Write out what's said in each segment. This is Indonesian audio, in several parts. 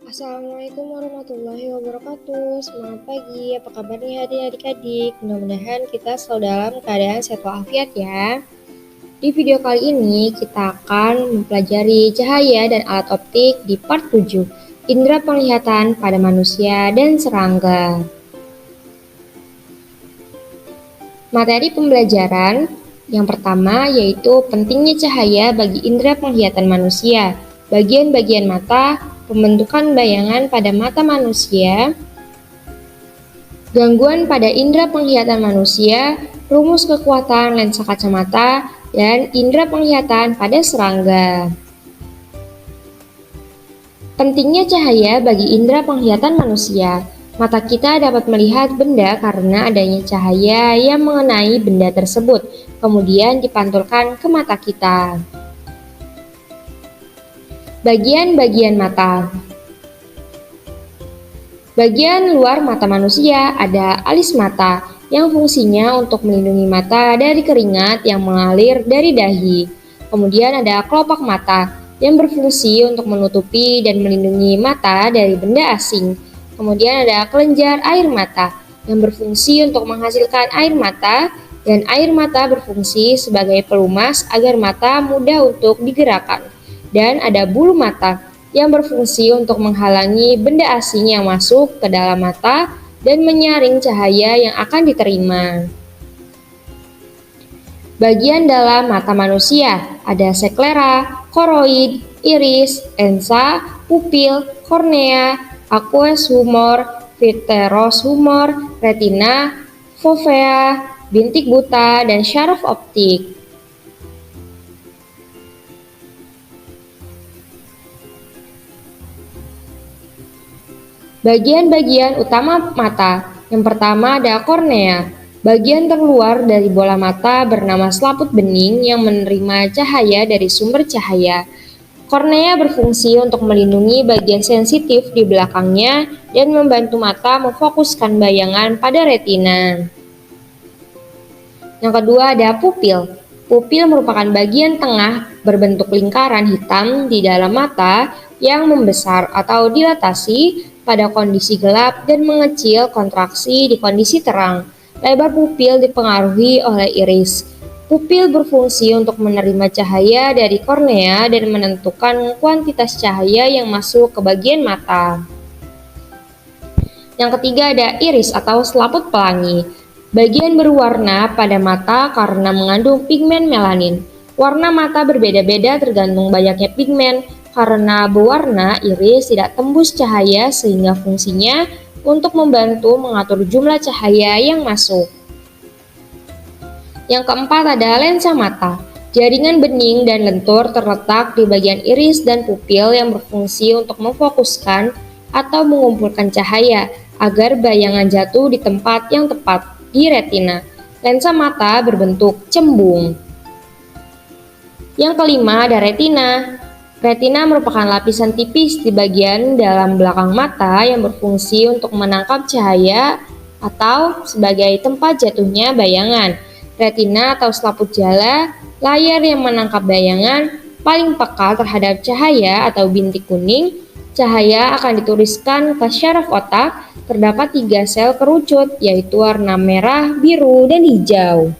Assalamualaikum warahmatullahi wabarakatuh. Selamat pagi, apa kabar nih adik-adik? Mudah-mudahan kita selalu dalam keadaan sehat walafiat ya. Di video kali ini kita akan mempelajari cahaya dan alat optik di part 7, indera penglihatan pada manusia dan serangga. Materi pembelajaran yang pertama yaitu pentingnya cahaya bagi indera penglihatan manusia, bagian-bagian mata, pembentukan bayangan pada mata manusia, gangguan pada indera penglihatan manusia, rumus kekuatan lensa kacamata, dan indera penglihatan pada serangga. Pentingnya cahaya bagi indera penglihatan manusia. Mata kita dapat melihat benda karena adanya cahaya yang mengenai benda tersebut, kemudian dipantulkan ke mata kita. Bagian-bagian mata. Bagian luar mata manusia ada alis mata yang fungsinya untuk melindungi mata dari keringat yang mengalir dari dahi. Kemudian ada kelopak mata yang berfungsi untuk menutupi dan melindungi mata dari benda asing. Kemudian ada kelenjar air mata yang berfungsi untuk menghasilkan air mata, dan air mata berfungsi sebagai pelumas agar mata mudah untuk digerakkan. Dan ada bulu mata yang berfungsi untuk menghalangi benda asing yang masuk ke dalam mata dan menyaring cahaya yang akan diterima. Bagian dalam mata manusia ada sklera, koroid, iris, lensa, pupil, kornea, aqueous humor, vitreous humor, retina, fovea, bintik buta, dan syaraf optik. Bagian-bagian utama mata. Yang pertama ada kornea. Bagian terluar dari bola mata bernama selaput bening yang menerima cahaya dari sumber cahaya. Kornea berfungsi untuk melindungi bagian sensitif di belakangnya dan membantu mata memfokuskan bayangan pada retina. Yang kedua ada pupil. Pupil merupakan bagian tengah berbentuk lingkaran hitam di dalam mata yang membesar atau dilatasi pada kondisi gelap dan mengecil kontraksi di kondisi terang. Lebar pupil dipengaruhi oleh iris. Pupil berfungsi untuk menerima cahaya dari kornea dan menentukan kuantitas cahaya yang masuk ke bagian mata. Yang ketiga ada iris atau selaput pelangi. Bagian berwarna pada mata karena mengandung pigmen melanin. Warna mata berbeda-beda tergantung banyaknya pigmen. Karena berwarna, iris tidak tembus cahaya sehingga fungsinya untuk membantu mengatur jumlah cahaya yang masuk. Yang keempat ada lensa mata. Jaringan bening dan lentur terletak di bagian iris dan pupil yang berfungsi untuk memfokuskan atau mengumpulkan cahaya agar bayangan jatuh di tempat yang tepat di retina. Lensa mata berbentuk cembung. Yang kelima ada retina. Retina merupakan lapisan tipis di bagian dalam belakang mata yang berfungsi untuk menangkap cahaya atau sebagai tempat jatuhnya bayangan. Retina atau selaput jala, layar yang menangkap bayangan, paling peka terhadap cahaya atau bintik kuning. Cahaya akan dituliskan ke syaraf otak. Terdapat 3 sel kerucut, yaitu warna merah, biru, dan hijau.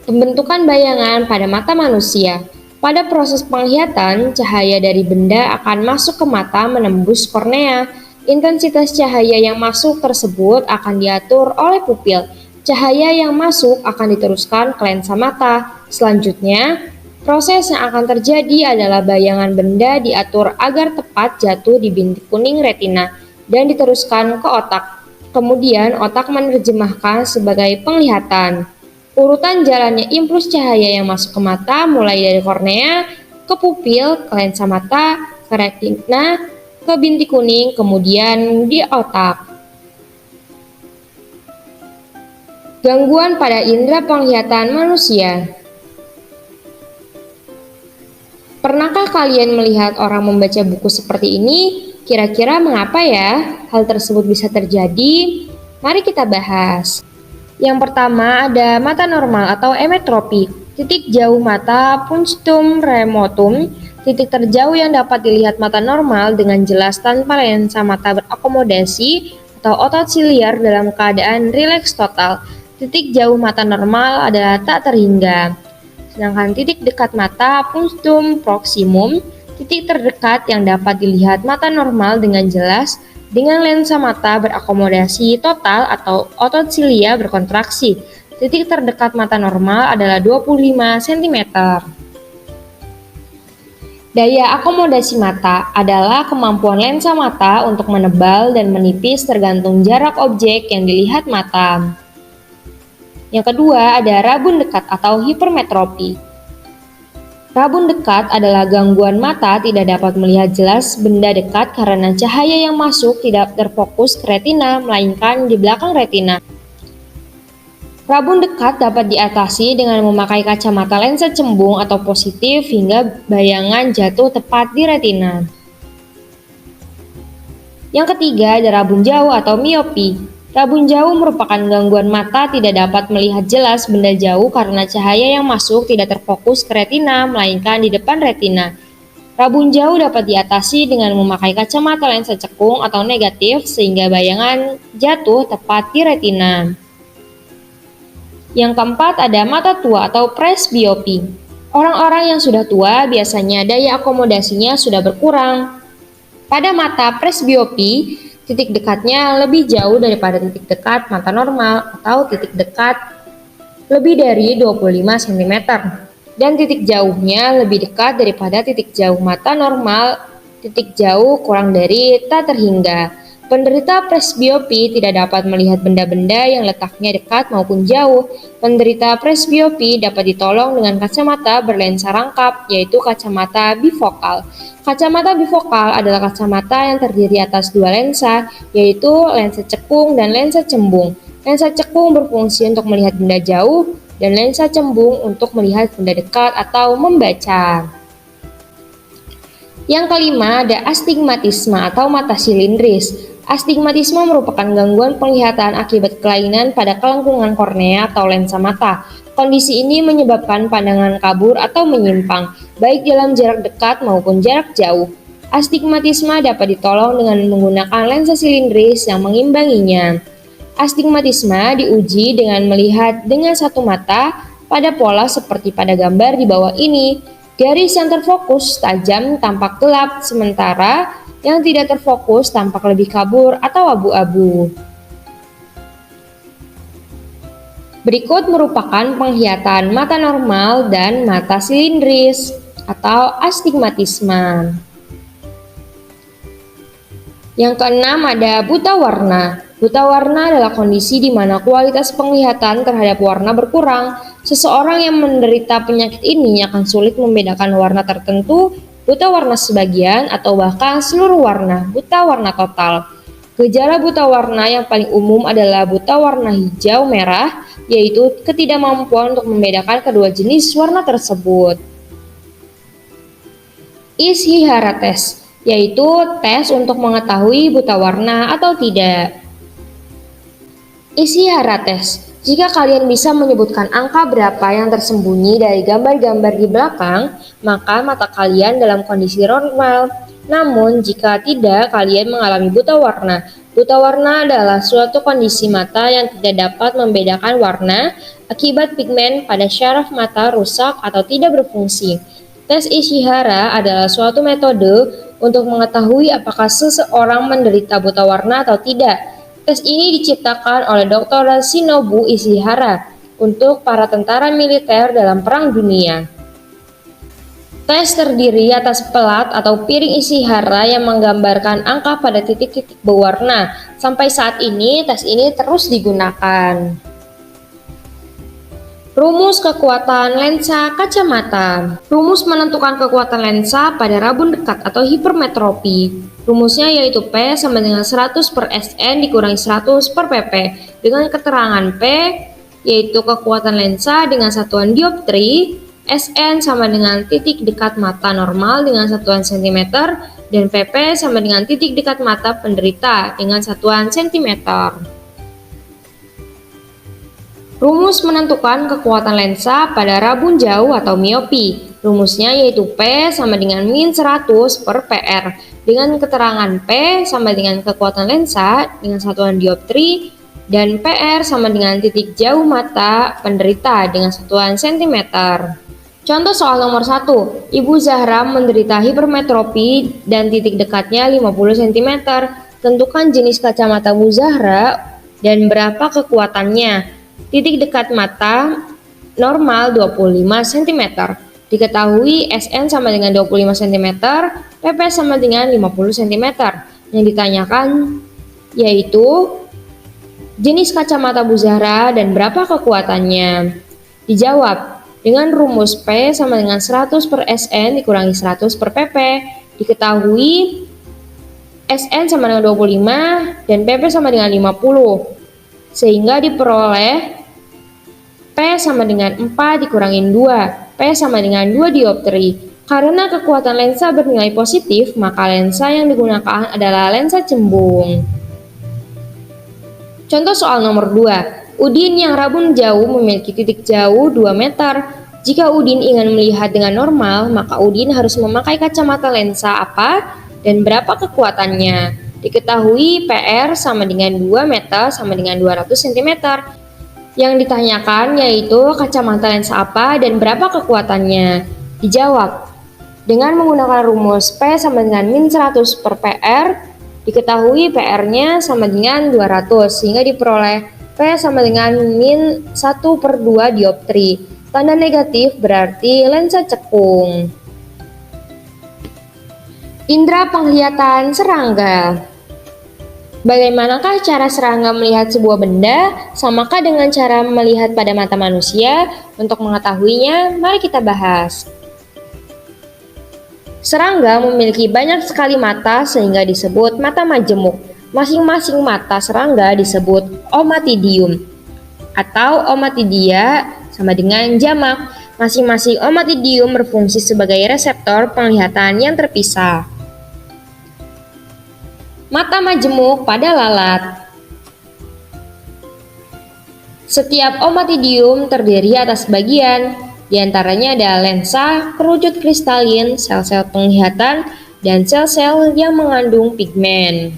Pembentukan bayangan pada mata manusia. Pada proses penglihatan, cahaya dari benda akan masuk ke mata menembus kornea. Intensitas cahaya yang masuk tersebut akan diatur oleh pupil. Cahaya yang masuk akan diteruskan ke lensa mata. Selanjutnya, proses yang akan terjadi adalah bayangan benda diatur agar tepat jatuh di bintik kuning retina dan diteruskan ke otak. Kemudian otak menerjemahkan sebagai penglihatan. Urutan jalannya impuls cahaya yang masuk ke mata mulai dari kornea, ke pupil, ke lensa mata, ke retina, ke bintik kuning, kemudian di otak. Gangguan pada indera penglihatan manusia. Pernahkah kalian melihat orang membaca buku seperti ini? Kira-kira mengapa ya hal tersebut bisa terjadi? Mari kita bahas. Yang pertama ada mata normal atau emetropi. Titik jauh mata punctum remotum. Titik terjauh yang dapat dilihat mata normal dengan jelas tanpa lensa mata berakomodasi atau otot siliar dalam keadaan rileks total. Titik jauh mata normal adalah tak terhingga. Sedangkan titik dekat mata punctum proximum, titik terdekat yang dapat dilihat mata normal dengan jelas dengan lensa mata berakomodasi total atau otot silia berkontraksi. Titik terdekat mata normal adalah 25 cm. Daya akomodasi mata adalah kemampuan lensa mata untuk menebal dan menipis tergantung jarak objek yang dilihat mata. Yang kedua ada rabun dekat atau hipermetropi. Rabun dekat adalah gangguan mata tidak dapat melihat jelas benda dekat karena cahaya yang masuk tidak terfokus ke retina, melainkan di belakang retina. Rabun dekat dapat diatasi dengan memakai kacamata lensa cembung atau positif hingga bayangan jatuh tepat di retina. Yang ketiga ada rabun jauh atau miopi. Rabun jauh merupakan gangguan mata tidak dapat melihat jelas benda jauh karena cahaya yang masuk tidak terfokus ke retina, melainkan di depan retina. Rabun jauh dapat diatasi dengan memakai kacamata lensa cekung atau negatif sehingga bayangan jatuh tepat di retina. Yang keempat ada mata tua atau presbiopi. Orang-orang yang sudah tua biasanya daya akomodasinya sudah berkurang. Pada mata presbiopi, titik dekatnya lebih jauh daripada titik dekat mata normal atau titik dekat lebih dari 25 cm dan titik jauhnya lebih dekat daripada titik jauh mata normal, titik jauh kurang dari tak terhingga. Penderita presbiopi tidak dapat melihat benda-benda yang letaknya dekat maupun jauh. Penderita presbiopi dapat ditolong dengan kacamata berlensa rangkap, yaitu kacamata bifokal. Kacamata bifokal adalah kacamata yang terdiri atas dua lensa, yaitu lensa cekung dan lensa cembung. Lensa cekung berfungsi untuk melihat benda jauh, dan lensa cembung untuk melihat benda dekat atau membaca. Yang kelima ada astigmatisme atau mata silindris. Astigmatisme merupakan gangguan penglihatan akibat kelainan pada kelengkungan kornea atau lensa mata. Kondisi ini menyebabkan pandangan kabur atau menyimpang, baik dalam jarak dekat maupun jarak jauh. Astigmatisme dapat ditolong dengan menggunakan lensa silindris yang mengimbanginya. Astigmatisme diuji dengan melihat dengan satu mata pada pola seperti pada gambar di bawah ini. Garis yang terfokus tajam tampak gelap, sementara yang tidak terfokus tampak lebih kabur atau abu-abu. Berikut merupakan penglihatan mata normal dan mata silindris atau astigmatisme. Yang keenam ada buta warna. Buta warna adalah kondisi di mana kualitas penglihatan terhadap warna berkurang. Seseorang yang menderita penyakit ini akan sulit membedakan warna tertentu, buta warna sebagian, atau bahkan seluruh warna, buta warna total. Gejala buta warna yang paling umum adalah buta warna hijau merah, yaitu ketidakmampuan untuk membedakan kedua jenis warna tersebut. Ishihara test, yaitu tes untuk mengetahui buta warna atau tidak. Ishihara test. Jika kalian bisa menyebutkan angka berapa yang tersembunyi dari gambar-gambar di belakang, maka mata kalian dalam kondisi normal. Namun, jika tidak, kalian mengalami buta warna. Buta warna adalah suatu kondisi mata yang tidak dapat membedakan warna akibat pigmen pada syaraf mata rusak atau tidak berfungsi. Tes Ishihara adalah suatu metode untuk mengetahui apakah seseorang menderita buta warna atau tidak. Tes ini diciptakan oleh Dr. Shinobu Ishihara untuk para tentara militer dalam Perang Dunia. Tes terdiri atas pelat atau piring Ishihara yang menggambarkan angka pada titik-titik berwarna. Sampai saat ini, tes ini terus digunakan. Rumus kekuatan lensa kacamata. Rumus menentukan kekuatan lensa pada rabun dekat atau hipermetropi. Rumusnya yaitu P sama dengan 100 per Sn dikurangi 100 per pp. Dengan keterangan P yaitu kekuatan lensa dengan satuan dioptri, Sn sama dengan titik dekat mata normal dengan satuan cm, dan pp sama dengan titik dekat mata penderita dengan satuan cm. Rumus menentukan kekuatan lensa pada rabun jauh atau miopi. Rumusnya yaitu P sama dengan min 100 per PR. Dengan keterangan P sama dengan kekuatan lensa dengan satuan dioptri, dan PR sama dengan titik jauh mata penderita dengan satuan cm. Contoh soal nomor 1. Ibu Zahra menderita hipermetropi dan titik dekatnya 50 cm. Tentukan jenis kacamata Bu Zahra dan berapa kekuatannya. Titik dekat mata normal 25 cm. Diketahui SN sama dengan 25 cm, PP sama dengan 50 cm. Yang ditanyakan yaitu jenis kacamata Bu Zahra dan berapa kekuatannya. Dijawab dengan rumus P sama dengan 100 per SN dikurangi 100 per PP. Diketahui SN sama dengan 25 dan PP sama dengan 50. Sehingga diperoleh P sama dengan 4 dikurangin 2. P sama dengan 2 dioptri. Karena kekuatan lensa bernilai positif, maka lensa yang digunakan adalah lensa cembung. Contoh soal nomor 2. Udin yang rabun jauh memiliki titik jauh 2 meter. Jika Udin ingin melihat dengan normal, maka Udin harus memakai kacamata lensa apa dan berapa kekuatannya. Diketahui PR sama dengan 2 meter sama dengan 200 cm. Yang ditanyakan yaitu kacamata lensa apa dan berapa kekuatannya. Dijawab dengan menggunakan rumus P sama dengan min 100 per PR. Diketahui PR-nya sama dengan 200 sehingga diperoleh P sama dengan min 1 per 2 dioptri. Tanda negatif berarti lensa cekung. Indra penglihatan serangga. Bagaimanakah cara serangga melihat sebuah benda? Samakah dengan cara melihat pada mata manusia? Untuk mengetahuinya, mari kita bahas. Serangga memiliki banyak sekali mata sehingga disebut mata majemuk. Masing-masing mata serangga disebut omatidium atau omatidia sama dengan jamak. Masing-masing omatidium berfungsi sebagai reseptor penglihatan yang terpisah. Mata majemuk pada lalat. Setiap omatidium terdiri atas bagian, diantaranya ada lensa, kerucut kristalin, sel-sel penglihatan, dan sel-sel yang mengandung pigmen.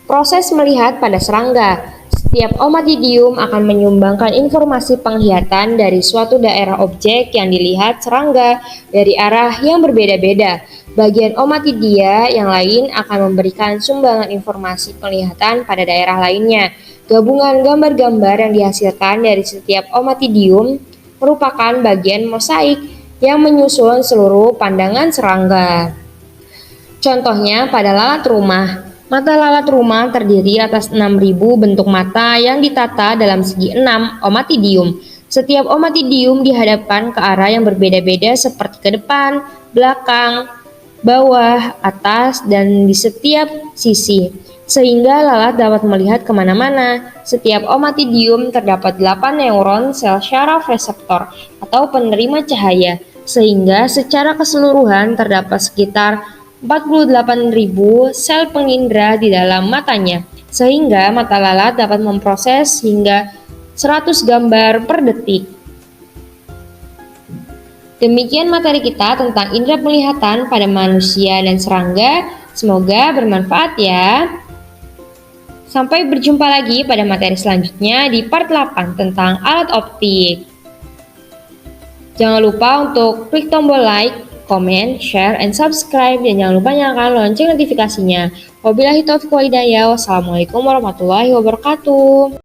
Proses melihat pada serangga. Setiap omatidium akan menyumbangkan informasi penglihatan dari suatu daerah objek yang dilihat serangga dari arah yang berbeda-beda. Bagian omatidia yang lain akan memberikan sumbangan informasi penglihatan pada daerah lainnya. Gabungan gambar-gambar yang dihasilkan dari setiap omatidium merupakan bagian mosaik yang menyusun seluruh pandangan serangga. Contohnya pada lalat rumah. Mata lalat rumah terdiri atas 6.000 bentuk mata yang ditata dalam segi 6 omatidium. Setiap omatidium dihadapkan ke arah yang berbeda-beda seperti ke depan, belakang, bawah, atas, dan di setiap sisi. Sehingga lalat dapat melihat kemana-mana. Setiap omatidium terdapat 8 neuron sel syaraf reseptor atau penerima cahaya. Sehingga secara keseluruhan terdapat sekitar 48.000 sel pengindra di dalam matanya, sehingga mata lalat dapat memproses hingga 100 gambar per detik. Demikian materi kita tentang indera penglihatan pada manusia dan serangga. Semoga bermanfaat ya. Sampai berjumpa lagi pada materi selanjutnya di part 8 tentang alat optik. Jangan lupa untuk klik tombol like, komen, share, and subscribe, dan jangan lupa nyalakan lonceng notifikasinya. Wabillahi taufiq wal hidayah. Wassalamualaikum warahmatullahi wabarakatuh.